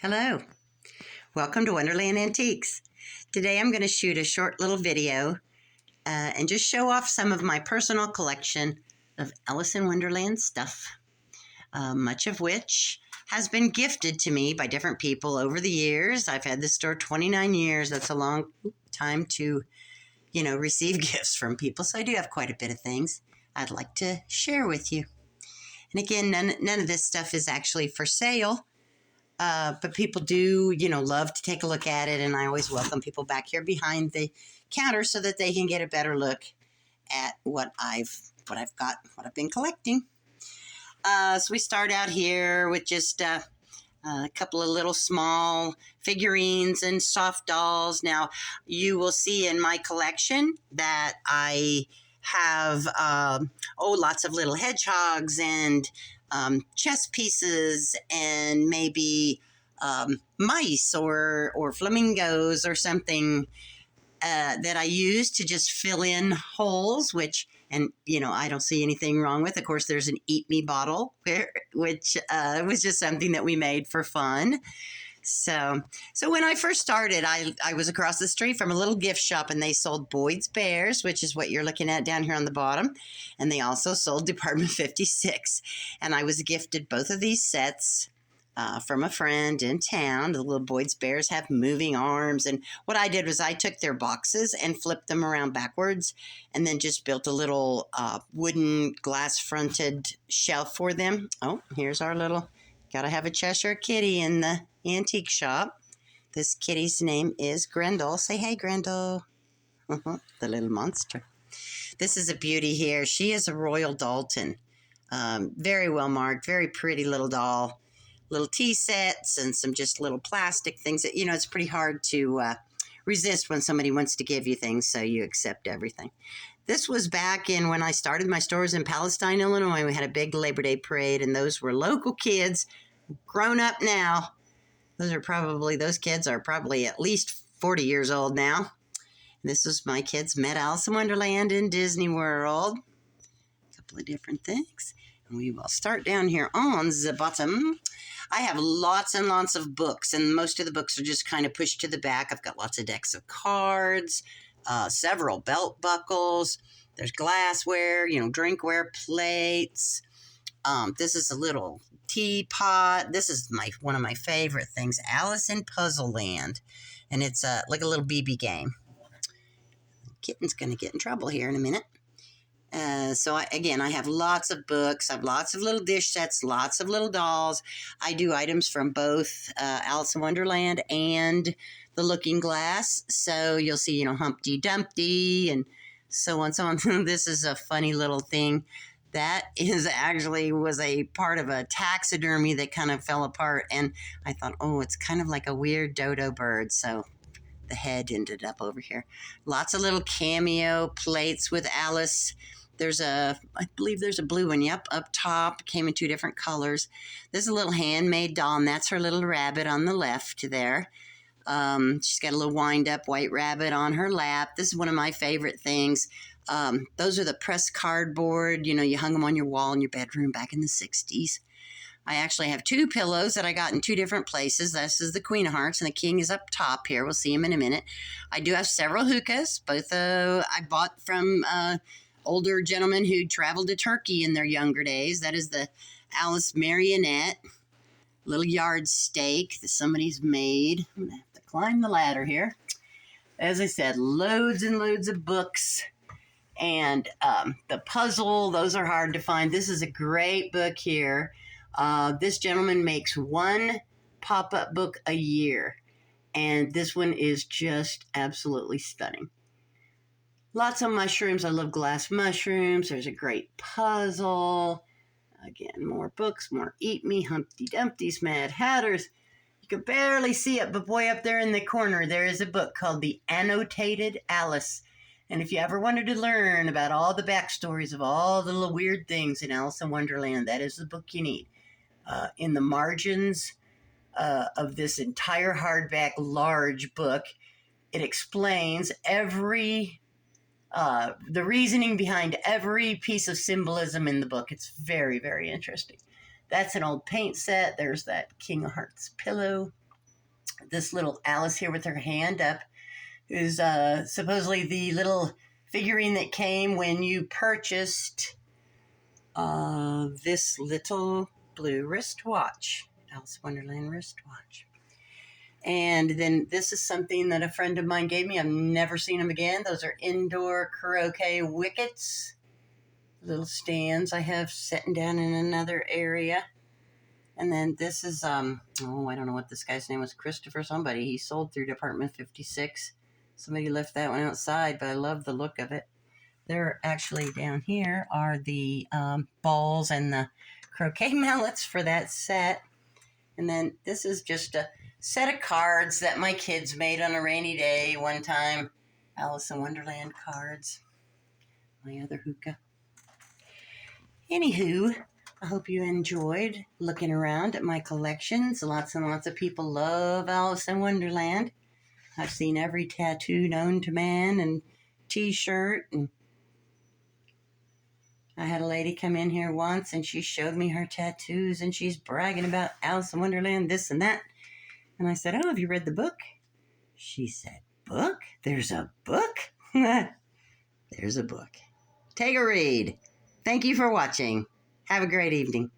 Hello, welcome to Wonderland Antiques. Today I'm going to shoot a short little video and just show off some of my personal collection of Alice in Wonderland stuff, much of which has been gifted to me by different people over the years. I've had this store 29 years. That's a long time to, receive gifts from people. So I do have quite a bit of things I'd like to share with you. And again, none of this stuff is actually for sale. But people do, love to take a look at it, and I always welcome people back here behind the counter so that they can get a better look at what I've been collecting. So we start out here with just a couple of little small figurines and soft dolls. Now, you will see in my collection that I have lots of little hedgehogs and chess pieces and maybe mice or flamingos or something that I use to just fill in holes, I don't see anything wrong with. Of course, there's an Eat Me bottle, which was just something that we made for fun. So when I first started, I was across the street from a little gift shop, and they sold Boyd's Bears, which is what you're looking at down here on the bottom. And they also sold Department 56. And I was gifted both of these sets from a friend in town. The little Boyd's Bears have moving arms. And what I did was I took their boxes and flipped them around backwards and then just built a little wooden glass-fronted shelf for them. Oh, here's our little, gotta have a Cheshire kitty in the antique shop. This kitty's name is Grendel. Say hey, Grendel. The little monster. This is a beauty here. She is a Royal Dalton. Very well marked, very pretty little doll. Little tea sets and some just little plastic things that, it's pretty hard to resist when somebody wants to give you things, so you accept everything. This was back in when I started my stores in Palestine, Illinois. We had a big Labor Day parade, and those were local kids, grown up now. Those kids are probably at least 40 years old now. This was my kids met Alice in Wonderland in Disney World. A couple of different things. And we will start down here on the bottom. I have lots and lots of books, and most of the books are just kind of pushed to the back. I've got lots of decks of cards, several belt buckles. There's glassware, drinkware, plates. This is a little teapot. This is one of my favorite things, Alice in Puzzle Land. And it's like a little BB game. Kitten's going to get in trouble here in a minute. I have lots of books. I have lots of little dish sets, lots of little dolls. I do items from both Alice in Wonderland and the Looking Glass. So you'll see, Humpty Dumpty and so on, so on. This is a funny little thing. That was a part of a taxidermy that kind of fell apart. And I thought, it's kind of like a weird dodo bird. So the head ended up over here. Lots of little cameo plates with Alice. I believe there's a blue one. Yep, up top. Came in 2 different colors. There's a little handmade doll, and that's her little rabbit on the left there. She's got a little wind-up white rabbit on her lap. This is one of my favorite things. Those are the pressed cardboard. You hung them on your wall in your bedroom back in the 60s. I actually have 2 pillows that I got in 2 different places. This is the Queen of Hearts, and the King is up top here. We'll see him in a minute. I do have several hookahs. Both I bought from older gentlemen who traveled to Turkey in their younger days. That is the Alice marionette, little yard stake that somebody's made. I'm going to have to climb the ladder here. As I said, loads and loads of books. And the puzzle, those are hard to find. This is a great book here. This gentleman makes 1 pop-up book a year. And this one is just absolutely stunning. Lots of mushrooms. I love glass mushrooms. There's a great puzzle. Again, more books, more Eat Me, Humpty Dumpty's, Mad Hatters. You can barely see it, but boy, up there in the corner, there is a book called The Annotated Alice. And if you ever wanted to learn about all the backstories of all the little weird things in Alice in Wonderland, that is the book you need. In the margins of this entire hardback large book, it explains the reasoning behind every piece of symbolism in the book. It's very, very interesting. That's an old paint set. There's that King of Hearts pillow. This little Alice here with her hand up is supposedly the little figurine that came when you purchased this little blue wristwatch, Alice Wonderland wristwatch. And then this is something that a friend of mine gave me. I've never seen them again. Those are indoor croquet wickets, little stands I have sitting down in another area. And then this is, I don't know what this guy's name was, Christopher somebody. He sold through Department 56. Somebody left that one outside, but I love the look of it. There actually down here are the balls and the croquet mallets for that set. And then this is just a set of cards that my kids made on a rainy day one time. Alice in Wonderland cards. My other hookah. Anywho, I hope you enjoyed looking around at my collections. Lots and lots of people love Alice in Wonderland. I've seen every tattoo known to man and t-shirt. And I had a lady come in here once and she showed me her tattoos and she's bragging about Alice in Wonderland, this and that. And I said, oh, have you read the book? She said, book? There's a book? There's a book. Take a read. Thank you for watching. Have a great evening.